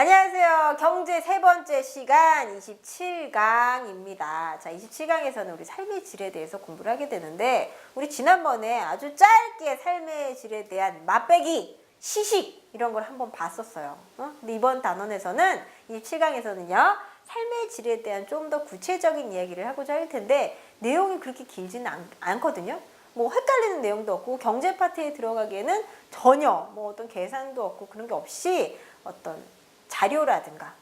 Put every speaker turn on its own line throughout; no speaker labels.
안녕하세요. 경제 세 번째 시간 27강입니다. 자, 27강에서는 우리 삶의 질에 대해서 공부를 하게 되는데, 우리 지난번에 아주 짧게 삶의 질에 대한 맛배기, 시식 이런 걸 한번 봤었어요. 근데 이번 단원에서는 27강에서는요. 삶의 질에 대한 좀 더 구체적인 이야기를 하고자 할 텐데, 내용이 그렇게 길지는 않거든요. 뭐 헷갈리는 내용도 없고 경제 파트에 들어가기에는 전혀 뭐 어떤 계산도 없고 그런 게 없이 어떤 자료라든가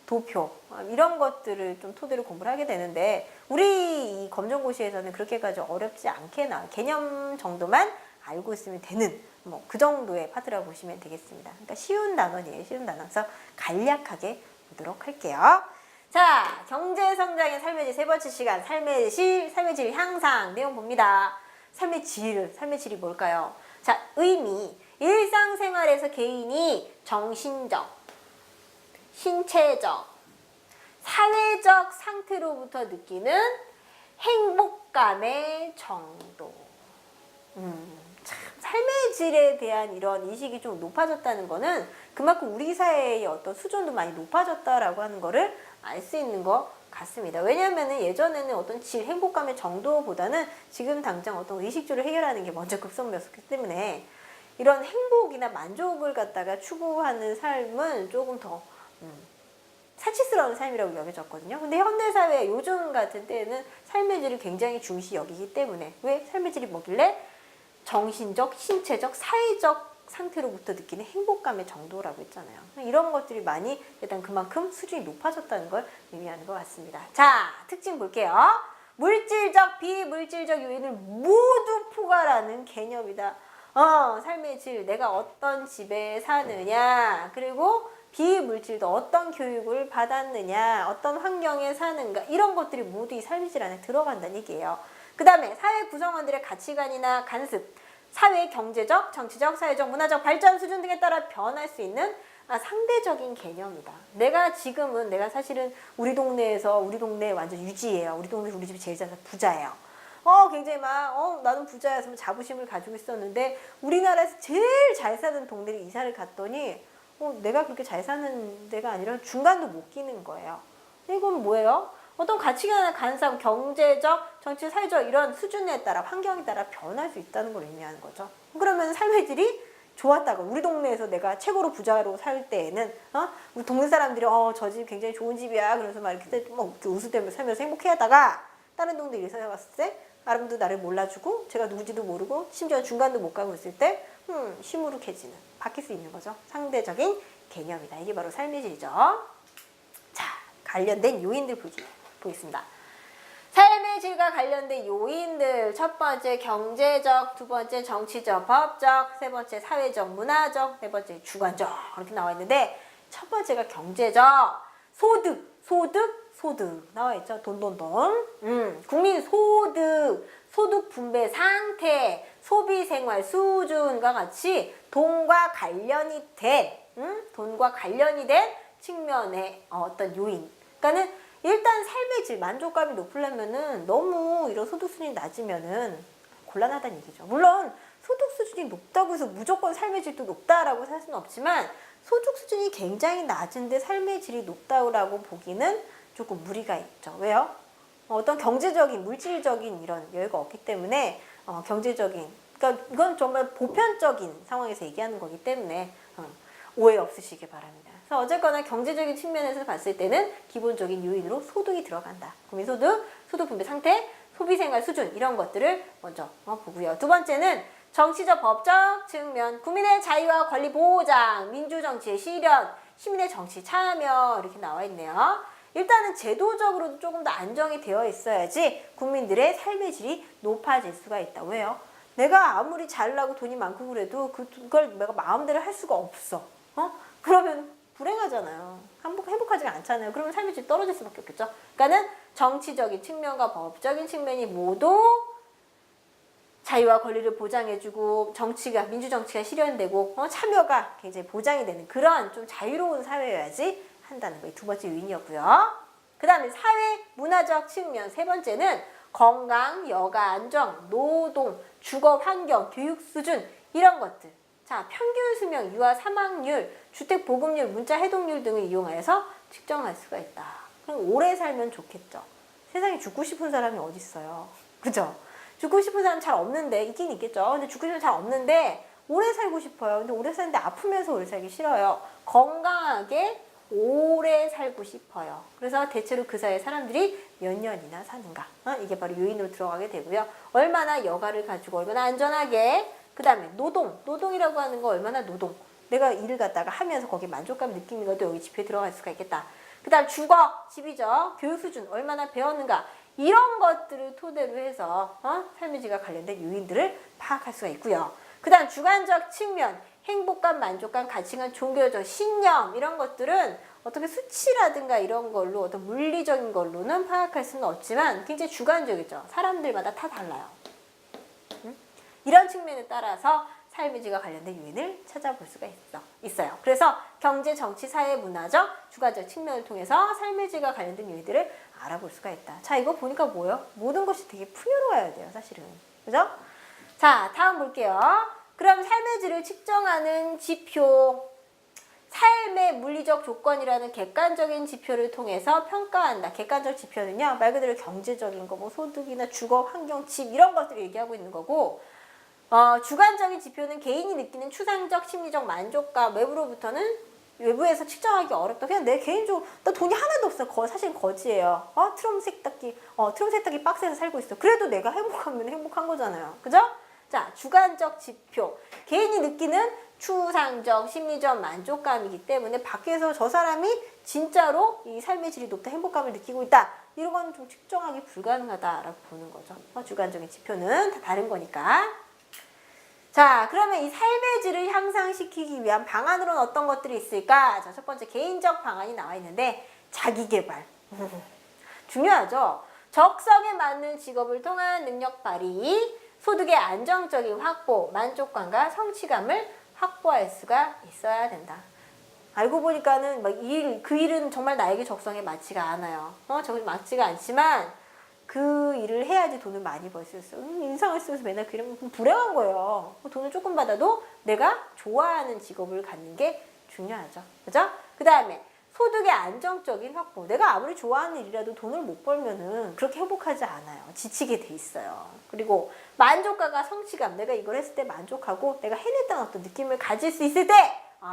도표 이런 것들을 좀 토대로 공부를 하게 되는데, 우리 이 검정고시에서는 그렇게까지 어렵지 않게 개념 정도만 알고 있으면 되는 뭐 그 정도의 파트라고 보시면 되겠습니다. 그러니까 쉬운 단원이에요. 쉬운 단원에서 간략하게 보도록 할게요. 자, 경제성장의 삶의 질 세 번째 시간, 삶의 질 향상 내용 봅니다. 삶의 질이 뭘까요? 자, 의미. 일상생활에서 개인이 정신적, 신체적, 사회적 상태로부터 느끼는 행복감의 정도. 참, 삶의 질에 대한 이런 인식이 좀 높아졌다는 거는 그만큼 우리 사회의 어떤 수준도 많이 높아졌다라고 하는 거를 알 수 있는 것 같습니다. 왜냐하면 예전에는 어떤 질, 행복감의 정도보다는 지금 당장 어떤 의식주를 해결하는 게 먼저 급선무였기 때문에 이런 행복이나 만족을 갖다가 추구하는 삶은 조금 더 사치스러운 삶이라고 여겨졌거든요. 근데 현대사회 요즘 같은 때에는 삶의 질을 굉장히 중시 여기기 때문에, 왜 삶의 질이 뭐길래? 정신적, 신체적, 사회적 상태로부터 느끼는 행복감의 정도라고 했잖아요. 이런 것들이 많이 일단 그만큼 수준이 높아졌다는 걸 의미하는 것 같습니다. 자, 특징 볼게요. 물질적, 비물질적 요인을 모두 포괄하는 개념이다. 삶의 질, 내가 어떤 집에 사느냐, 그리고 비물질도 어떤 교육을 받았느냐, 어떤 환경에 사는가, 이런 것들이 모두 이 삶의 질 안에 들어간다는 얘기예요. 그 다음에 사회 구성원들의 가치관이나 간습, 사회 경제적, 정치적, 사회적, 문화적 발전 수준 등에 따라 변할 수 있는 상대적인 개념이다. 내가 사실은 우리 동네에 완전 유지예요. 우리 집이 제일 잘 부자예요. 굉장히 나는 부자였으면 자부심을 가지고 있었는데, 우리나라에서 제일 잘 사는 동네를 이사를 갔더니 내가 그렇게 잘 사는 데가 아니라 중간도 못 끼는 거예요. 이건 뭐예요? 어떤 가치관이나 간섭, 경제적, 정치, 사회적 이런 수준에 따라, 환경에 따라 변할 수 있다는 걸 의미하는 거죠. 그러면 삶의 질이 좋았다가, 우리 동네에서 내가 최고로 부자로 살 때에는 우리 동네 사람들이 저 집 굉장히 좋은 집이야, 그래서 막 이렇게 웃으면서 살면서 행복해하다가 다른 동네 이사 갔을 때 아무도 나를 몰라주고 제가 누군지도 모르고 심지어 중간도 못 가고 있을 때 시무룩해지는, 바뀔 수 있는 거죠. 상대적인 개념이다. 이게 바로 삶의 질이죠. 자, 관련된 요인들 보겠습니다. 삶의 질과 관련된 요인들, 첫 번째 경제적, 두 번째 정치적, 법적, 세 번째 사회적, 문화적, 네 번째 주관적, 이렇게 나와 있는데, 첫 번째가 경제적. 소득 나와 있죠. 돈. 국민 소득 분배 상태, 소비 생활 수준과 같이 돈과 관련이 된 측면의 어떤 요인. 그러니까는 일단 삶의 질, 만족감이 높으려면은 너무 이런 소득 수준이 낮으면은 곤란하다는 얘기죠. 물론 소득 수준이 높다고 해서 무조건 삶의 질도 높다라고 할 수는 없지만, 소득 수준이 굉장히 낮은데 삶의 질이 높다고 보기는 조금 무리가 있죠. 왜요? 어떤 경제적인, 물질적인 이런 여유가 없기 때문에 그러니까 이건 정말 보편적인 상황에서 얘기하는 거기 때문에 오해 없으시기 바랍니다. 그래서 어쨌거나 경제적인 측면에서 봤을 때는 기본적인 요인으로 소득이 들어간다. 국민소득, 소득 분배 상태, 소비생활 수준 이런 것들을 먼저 보고요. 두 번째는 정치적, 법적 측면, 국민의 자유와 권리 보장, 민주정치의 실현, 시민의 정치 참여 이렇게 나와 있네요. 일단은 제도적으로도 조금 더 안정이 되어 있어야지 국민들의 삶의 질이 높아질 수가 있다. 왜요? 내가 아무리 잘나고 돈이 많고 그래도 그걸 내가 마음대로 할 수가 없어. 그러면 불행하잖아요. 행복하지가 않잖아요. 그러면 삶의 질이 떨어질 수밖에 없겠죠. 그러니까는 정치적인 측면과 법적인 측면이 모두 자유와 권리를 보장해주고, 민주정치가 실현되고, 참여가 굉장히 보장이 되는 그런 좀 자유로운 사회여야지 한다는 거. 두 번째 요인이었고요. 그 다음에 사회, 문화적 측면. 세 번째는 건강, 여가 안정, 노동, 주거 환경, 교육 수준 이런 것들. 자, 평균 수명, 유아 사망률, 주택 보급률, 문자 해독률 등을 이용하여서 측정할 수가 있다. 그럼 오래 살면 좋겠죠. 세상에 죽고 싶은 사람이 어디 있어요? 그죠? 죽고 싶은 사람 잘 없는데, 있긴 있겠죠. 근데 죽고 싶은 사람 잘 없는데 오래 살고 싶어요. 근데 오래 사는데 아프면서 오래 살기 싫어요. 건강하게 오래 살고 싶어요. 그래서 대체로 그 사이에 사람들이 몇 년이나 사는가. 이게 바로 요인으로 들어가게 되고요. 얼마나 여가를 가지고 얼마나 안전하게. 그 다음에 노동이라고 하는 거 얼마나 노동. 내가 일을 갖다가 하면서 거기에 만족감을 느끼는 것도 여기 지표에 들어갈 수가 있겠다. 그 다음 주거, 집이죠. 교육 수준, 얼마나 배웠는가. 이런 것들을 토대로 해서 삶의 질과 관련된 요인들을 파악할 수가 있고요. 그 다음 주관적 측면, 행복감, 만족감, 가치관, 종교적 신념 이런 것들은 어떻게 수치라든가 이런 걸로 어떤 물리적인 걸로는 파악할 수는 없지만 굉장히 주관적이죠. 사람들마다 다 달라요. 이런 측면에 따라서 삶의 질과 관련된 요인을 찾아볼 수가 있어요. 그래서 경제, 정치, 사회, 문화적, 주관적 측면을 통해서 삶의 질과 관련된 요인들을 알아볼 수가 있다. 자, 이거 보니까 뭐예요? 모든 것이 되게 풍요로워야 돼요, 사실은. 그죠? 자, 다음 볼게요. 그럼 삶의 질을 측정하는 지표, 삶의 물리적 조건이라는 객관적인 지표를 통해서 평가한다. 객관적 지표는요, 말 그대로 경제적인 거, 뭐 소득이나 주거, 환경, 집 이런 것들을 얘기하고 있는 거고, 주관적인 지표는 개인이 느끼는 추상적, 심리적 만족감, 외부에서 측정하기 어렵다. 그냥 내 개인적으로 나 돈이 하나도 없어. 사실 거지예요. 트럼 세탁기 박스에서 살고 있어. 그래도 내가 행복하면 행복한 거잖아요. 그죠? 자, 주관적 지표. 개인이 느끼는 추상적, 심리적 만족감이기 때문에 밖에서 저 사람이 진짜로 이 삶의 질이 높다, 행복감을 느끼고 있다. 이런 건 좀 측정하기 불가능하다라고 보는 거죠. 주관적인 지표는 다 다른 거니까. 자, 그러면 이 삶의 질을 향상시키기 위한 방안으로는 어떤 것들이 있을까? 자, 첫 번째 개인적 방안이 나와 있는데 자기계발. 중요하죠. 적성에 맞는 직업을 통한 능력 발휘, 소득의 안정적인 확보, 만족감과 성취감을 확보할 수가 있어야 된다. 알고 보니까는 그 일은 정말 나에게 적성에 맞지가 않아요. 적성에 맞지가 않지만 그 일을 해야지 돈을 많이 벌 수 있어요. 인상을 쓰면서 맨날 그 일하면 불행한 거예요. 돈을 조금 받아도 내가 좋아하는 직업을 갖는 게 중요하죠. 그죠? 그 다음에 소득의 안정적인 확보. 내가 아무리 좋아하는 일이라도 돈을 못 벌면은 그렇게 행복하지 않아요. 지치게 돼 있어요. 그리고 만족감과 성취감. 내가 이걸 했을 때 만족하고 내가 해냈다는 어떤 느낌을 가질 수 있을 때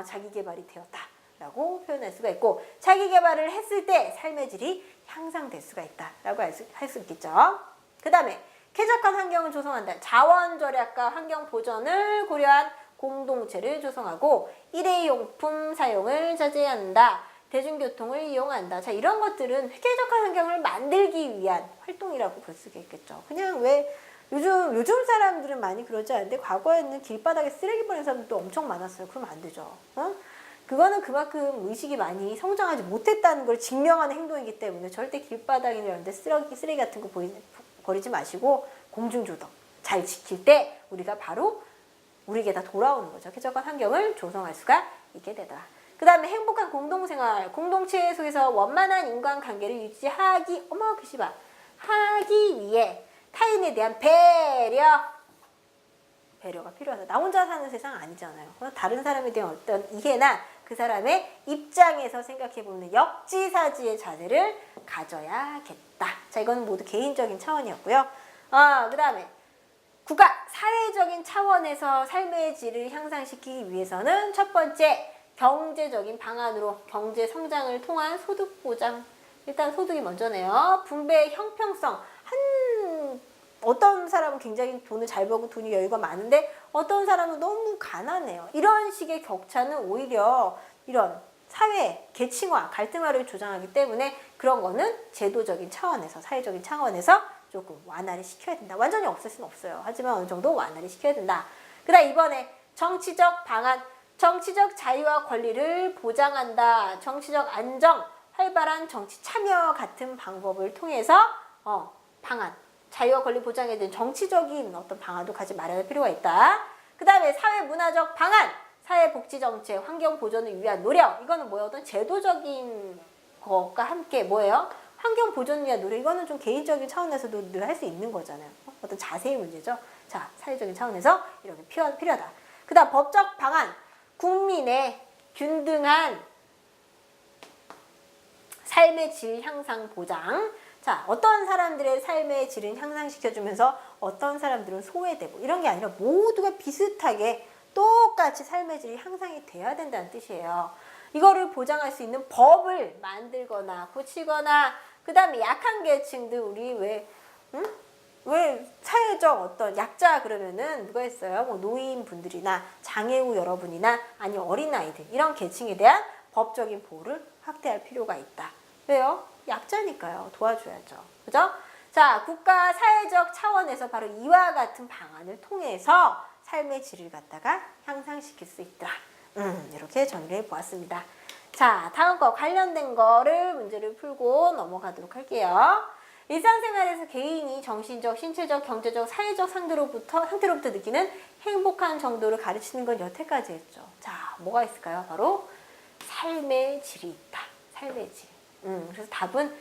자기 개발이 되었다 라고 표현할 수가 있고, 자기 개발을 했을 때 삶의 질이 향상될 수가 있다 라고 할 수 있겠죠. 그 다음에 쾌적한 환경을 조성한다. 자원 절약과 환경 보전을 고려한 공동체를 조성하고 일회용품 사용을 자제한다. 대중교통을 이용한다. 자, 이런 것들은 쾌적한 환경을 만들기 위한 활동이라고 볼 수가 있겠죠. 그냥 왜 요즘 사람들은 많이 그러지 않는데 과거에는 길바닥에 쓰레기 버리는 사람들도 엄청 많았어요. 그러면 안 되죠. 그거는 그만큼 의식이 많이 성장하지 못했다는 걸 증명하는 행동이기 때문에 절대 길바닥이나 이런 데 쓰레기 같은 거 버리지 마시고 공중조덕 잘 지킬 때 우리가 바로 우리에게 다 돌아오는 거죠. 쾌적한 환경을 조성할 수가 있게 되다. 그 다음에 행복한 공동생활, 공동체 속에서 원만한 인간관계를 유지하기, 하기 위해 타인에 대한 배려가 필요하다. 나 혼자 사는 세상 아니잖아요. 다른 사람에 대한 어떤 이해나 그 사람의 입장에서 생각해보는 역지사지의 자세를 가져야겠다. 자, 이건 모두 개인적인 차원이었고요. 그 다음에 국가, 사회적인 차원에서 삶의 질을 향상시키기 위해서는 첫 번째, 경제적인 방안으로 경제 성장을 통한 소득 보장. 일단 소득이 먼저네요. 분배의 형평성. 어떤 사람은 굉장히 돈을 잘 벌고 돈이 여유가 많은데 어떤 사람은 너무 가난해요. 이런 식의 격차는 오히려 이런 사회, 계층화, 갈등화를 조장하기 때문에 그런 거는 제도적인 차원에서, 사회적인 차원에서 조금 완화를 시켜야 된다. 완전히 없앨 수는 없어요. 하지만 어느 정도 완화를 시켜야 된다. 그 다음 이번에 정치적 방안. 정치적 자유와 권리를 보장한다. 정치적 안정, 활발한 정치 참여 같은 방법을 통해서 방안, 자유와 권리 보장에 대한 정치적인 어떤 방안도 같이 마련할 필요가 있다. 그 다음에 사회 문화적 방안, 사회 복지 정책, 환경 보존을 위한 노력. 이거는 뭐예요? 어떤 제도적인 것과 함께 뭐예요? 환경 보존을 위한 노력. 이거는 좀 개인적인 차원에서도 늘 할 수 있는 거잖아요. 어떤 자세의 문제죠. 자, 사회적인 차원에서 이렇게 필요하다. 그다음 법적 방안, 국민의 균등한 삶의 질 향상 보장. 자, 어떤 사람들의 삶의 질은 향상시켜주면서 어떤 사람들은 소외되고 이런 게 아니라 모두가 비슷하게 똑같이 삶의 질이 향상이 돼야 된다는 뜻이에요. 이거를 보장할 수 있는 법을 만들거나 고치거나 그 다음에 약한 계층들 우리 왜 사회적 어떤 약자 그러면은 누가 있어요? 뭐 노인분들이나 장애우 여러분이나 아니면 어린아이들 이런 계층에 대한 법적인 보호를 확대할 필요가 있다. 왜요? 약자니까요. 도와줘야죠. 그죠? 자, 국가 사회적 차원에서 바로 이와 같은 방안을 통해서 삶의 질을 갖다가 향상시킬 수 있다. 이렇게 정리를 해보았습니다. 자, 다음 거 관련된 거를 문제를 풀고 넘어가도록 할게요. 일상생활에서 개인이 정신적, 신체적, 경제적, 사회적 상태로부터 느끼는 행복한 정도를 가르치는 건 여태까지 했죠. 자, 뭐가 있을까요? 바로 삶의 질이 있다. 삶의 질. 그래서 답은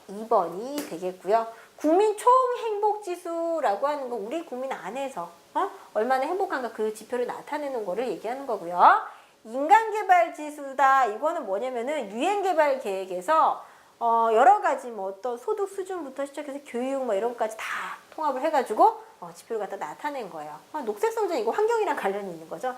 2번이 되겠고요. 국민 총행복지수라고 하는 건 우리 국민 안에서 얼마나 행복한가 그 지표를 나타내는 거를 얘기하는 거고요. 인간개발지수다. 이거는 뭐냐면은 유엔개발계획에서 여러 가지 뭐 어떤 소득 수준부터 시작해서 교육 뭐 이런 것까지 다 통합을 해가지고 지표를 갖다 나타낸 거예요. 녹색성장 이거 환경이랑 관련이 있는 거죠.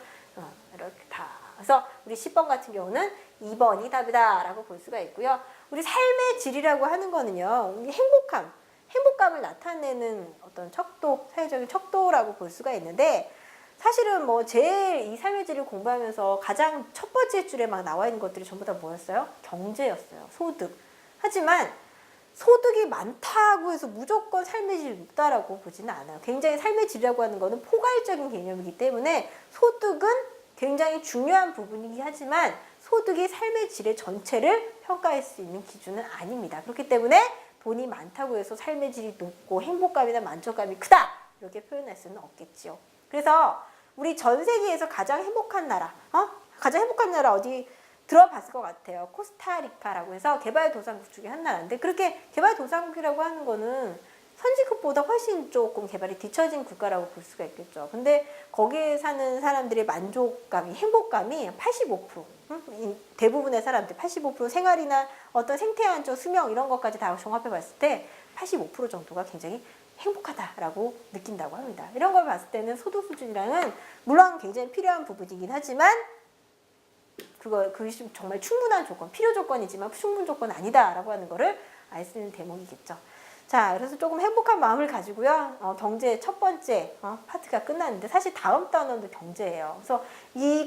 이렇게 다. 그래서 우리 10번 같은 경우는 2번이 답이다라고 볼 수가 있고요. 우리 삶의 질이라고 하는 거는요. 우리 행복감을 나타내는 어떤 척도, 사회적인 척도라고 볼 수가 있는데 사실은 뭐 제일 이 삶의 질을 공부하면서 가장 첫 번째 줄에 막 나와 있는 것들이 전부 다 뭐였어요? 경제였어요. 소득. 하지만 소득이 많다고 해서 무조건 삶의 질이 높다라고 보지는 않아요. 굉장히 삶의 질이라고 하는 거는 포괄적인 개념이기 때문에 소득은 굉장히 중요한 부분이긴 하지만 소득이 삶의 질의 전체를 평가할 수 있는 기준은 아닙니다. 그렇기 때문에 돈이 많다고 해서 삶의 질이 높고 행복감이나 만족감이 크다 이렇게 표현할 수는 없겠죠. 그래서 우리 전 세계에서 가장 행복한 나라, 가장 행복한 나라 어디 들어봤을 것 같아요. 코스타리카라고 해서 개발도상국 중에 한 나라인데 그렇게 개발도상국이라고 하는 거는 선진국보다 훨씬 조금 개발이 뒤처진 국가라고 볼 수가 있겠죠. 근데 거기에 사는 사람들의 만족감이, 행복감이 85%. 대부분의 사람들 85% 생활이나 어떤 생태한 수명 이런 것까지 다 종합해 봤을 때 85% 정도가 굉장히 행복하다라고 느낀다고 합니다. 이런 걸 봤을 때는 소득 수준이랑은 물론 굉장히 필요한 부분이긴 하지만 그것이 정말 충분한 조건, 필요 조건이지만 충분 조건 아니다라고 하는 거를 알 수 있는 대목이겠죠. 자, 그래서 조금 행복한 마음을 가지고요. 경제 첫 번째 파트가 끝났는데 사실 다음 단원도 경제예요. 그래서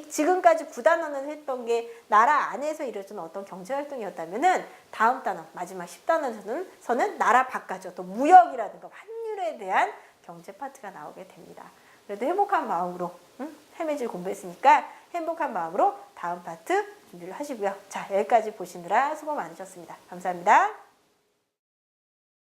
지금까지 9단원을 했던 게 나라 안에서 이루어지는 어떤 경제 활동이었다면은 다음 단원, 마지막 10단원에서는 나라 바깥 어떤 무역이라든가 환율에 대한 경제 파트가 나오게 됩니다. 그래도 행복한 마음으로 삶의 질 공부했으니까 행복한 마음으로 다음 파트 준비를 하시고요. 자, 여기까지 보시느라 수고 많으셨습니다. 감사합니다.